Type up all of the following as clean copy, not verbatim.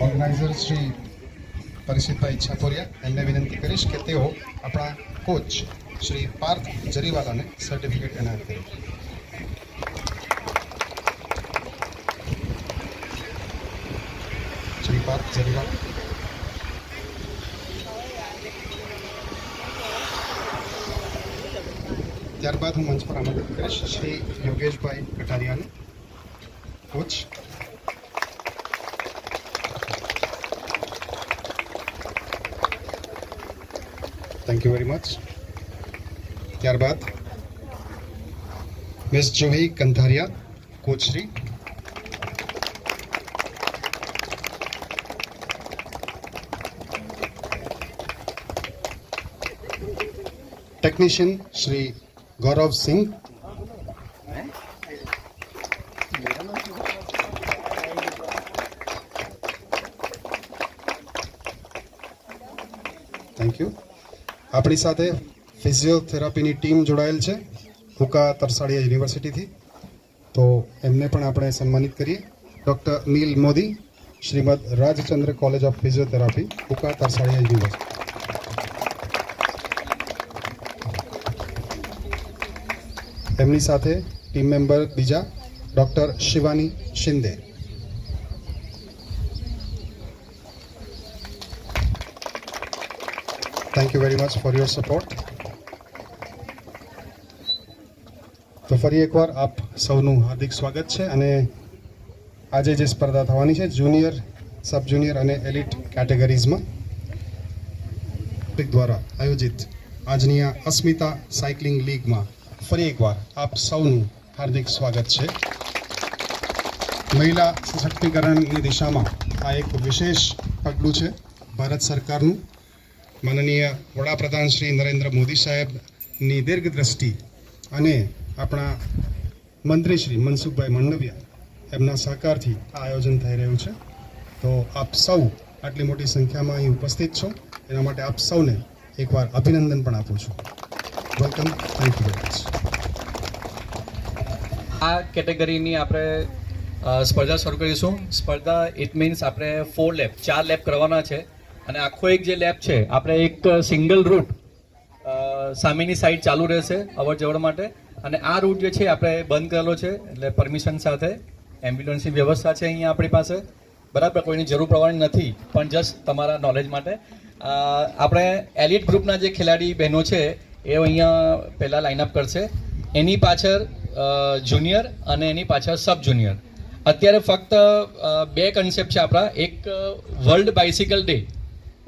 Organiser Shri પરિષિતભાઈ છાપોરિયા એમને વિનંતી કરીશ કે તેઓ આપણા કોચ શ્રી પાર્થ જરીવાલાને સર્ટિફિકેટ એનાયત કરે. શ્રી પાર્થ જરીવાલા. ત્યારબાદ હું મંચ પર આમંત્રિત કરીશ શ્રી યોગેશભાઈ કટારિયાને, coach. Thank you very much. ત્યારબાદ miss Juhi Kanthariya, coach Shri. Technician Shri Gaurav Singh. Thank you. આપણી સાથે ફિઝિયોથેરાપીની ટીમ જોડાયેલ છે હુકા તરસાડીયા યુનિવર્સિટીથી, તો એમને પણ આપણે સન્માનિત કરીએ. Doctor Neel Modi, Shrimad Rajchandra college of physiotherapy, Uka Tarsadia university. એમની સાથે ટીમ મેમ્બર બીજા doctor Shivani Shinde. Thank you very much for your support. તો ફરી એકવાર આપ સૌનું હાર્દિક સ્વાગત છે. અને આજે જે સ્પર્ધા થવાની છે જુનિયર, સબ જુનિયર અને એલિટ કેટેગરીઝમાં દ્વારા આયોજિત આજની આ અસ્મિતા સાયકલિંગ લીગમાં ફરી એકવાર આપ સૌનું હાર્દિક સ્વાગત છે. મહિલા સશક્તિકરણની દિશામાં આ એક વિશેષ પગલું છે ભારત સરકારનું. માનનીય વડાપ્રધાન શ્રી નરેન્દ્ર મોદી સાહેબની દીર્ઘ દ્રષ્ટિ અને આપણા મંત્રી શ્રી મનસુખભાઈ માંડવિયા એમના સહકારથી આ આયોજન થઈ રહ્યું છે. તો આપ સૌ આટલી મોટી સંખ્યામાં અહીં ઉપસ્થિત છો એના માટે આપ સૌને એકવાર અભિનંદન પણ આપું છું. Welcome. Thank you very much. આ કેટેગરીની આપણે સ્પર્ધા શરૂ કરીશું. સ્પર્ધા ઇટ મીન્સ આપણે 4 લેપ 4 લેપ કરવાના છે. અને આખો એક જે લેપ છે આપણે એક સિંગલ રૂટ સામેની સાઈડ ચાલુ રહેશે અવર જવર માટે. અને આ રૂટ જે છે આપણે બંધ કરેલો છે, એટલે પરમિશન સાથે એમ્બ્યુલન્સની વ્યવસ્થા છે અહીંયા આપણી પાસે. બરાબર, કોઈની જરૂર પડવાની નથી, પણ જસ્ટ તમારા નોલેજ માટે. આપણે એલિટ ગ્રુપના જે ખેલાડી બહેનો છે એ અહીંયા પહેલાં લાઇનઅપ કરશે. એની પાછળ જુનિયર અને એની પાછળ સબ જુનિયર. અત્યારે ફક્ત 2 કન્સેપ્ટ છે આપણા. એક વર્લ્ડ બાઇસિકલ ડે,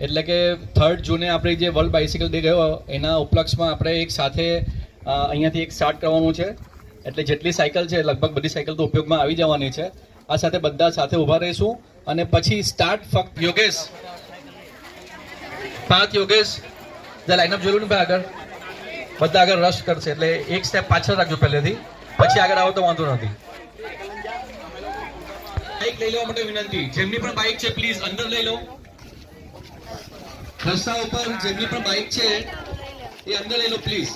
એટલે કે 3 જૂને આપણે જે વર્લ્ડ બાઇસિકલ ડે ગયો એના ઉપલક્ષમાં આપણે એક સાથે અહીંયાથી એક સ્ટાર્ટ કરવાનું છે. એટલે જેટલી સાયકલ છે લગભગ બધી સાયકલ તો ઉપયોગમાં આવી જવાની છે. આ સાથે બધા સાથે ઊભા રહીશું અને પછી સ્ટાર્ટ ફક્ત યોગેશ, પાર્થ, યોગેશ જે લાઇનઅપ જોયું ને ભાઈ, આગળ બધા આગળ રશ કરશે એટલે એક સ્ટેપ પાછળ રાખજો પહેલેથી, પછી આગળ આવો તો વાંધો નથી. બાઇક લઈ લેવા માટે વિનંતી. જેમની પણ બાઇક છે પ્લીઝ અંદર લઈ લો. રસ્તા ઉપર જેમની પણ બાઇક છે એ અંદર લઈ લો પ્લીઝ.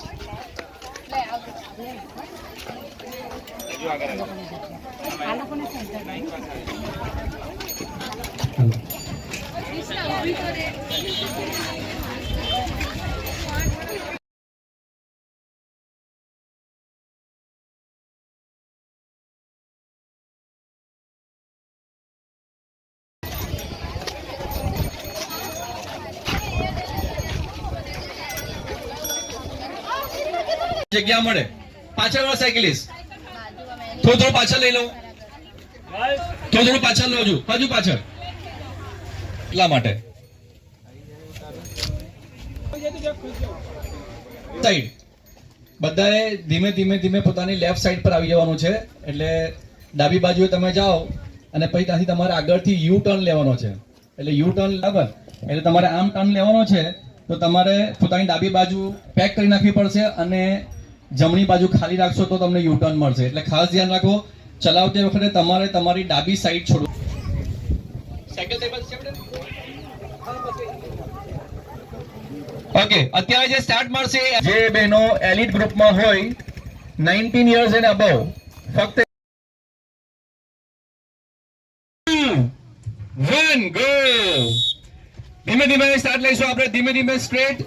જગ્યા મળે. પાછળ વાળો સાયકલિસ્ટ થોડું પાછળ લઈ લો, થોડું પાછળ લો, હજુ પાછળ. એટલા માટે સાઈડ બધાએ ધીમે ધીમે પોતાની લેફ્ટ સાઈડ પર આવી જવાનું છે. એટલે ડાબી બાજુએ તમે જાઓ અને પછી ત્યાંથી તમારે આગળથી યુ ટર્ન લેવાનો છે. એટલે યુ ટર્ન બરાબર, એટલે તમારે આમ ટર્ન લેવાનો છે તો તમારે પોતાની ડાબી બાજુ પેક કરી નાખવી પડશે અને જમણી બાજુ ખાલી રાખશો તો તમને યુ ટર્ન મળશે. એટલે ખાસ ધ્યાન રાખો, ચલાવતી વખતે તમારે તમારી ડાબી સાઈડ છોડો. ઓકે, અત્યારે જે સ્ટાર્ટ મળશે જે બહેનો એલિટ ગ્રુપમાં હોય 19 years and above, ફક્ત 1 1 ગો. ધીમે ધીમે સ્ટાર્ટ લઈશું આપણે. ધીમે ધીમે સ્ટ્રેટ.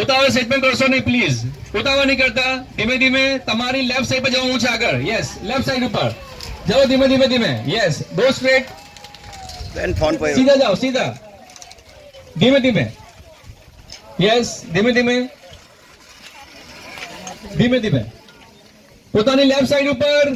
ઉતાવળ સેટમેન્ટ કરશો નહીં પ્લીઝ. ઉતાવળ નહીં કરતા. ધીમે ધીમે તમારી લેફ્ટ સાઈડ પર જવાનું છે આગળ. યસ, લેફ્ટ સાઈડ ઉપર જાઓ. ધીમે ધીમે ધીમે. Yes, go straight. સીધા જાઓ, સીધા. ધીમે ધીમે. યસ, ધીમે ધીમે. ધીમે ધીમે પોતાની લેફ્ટ સાઈડ ઉપર.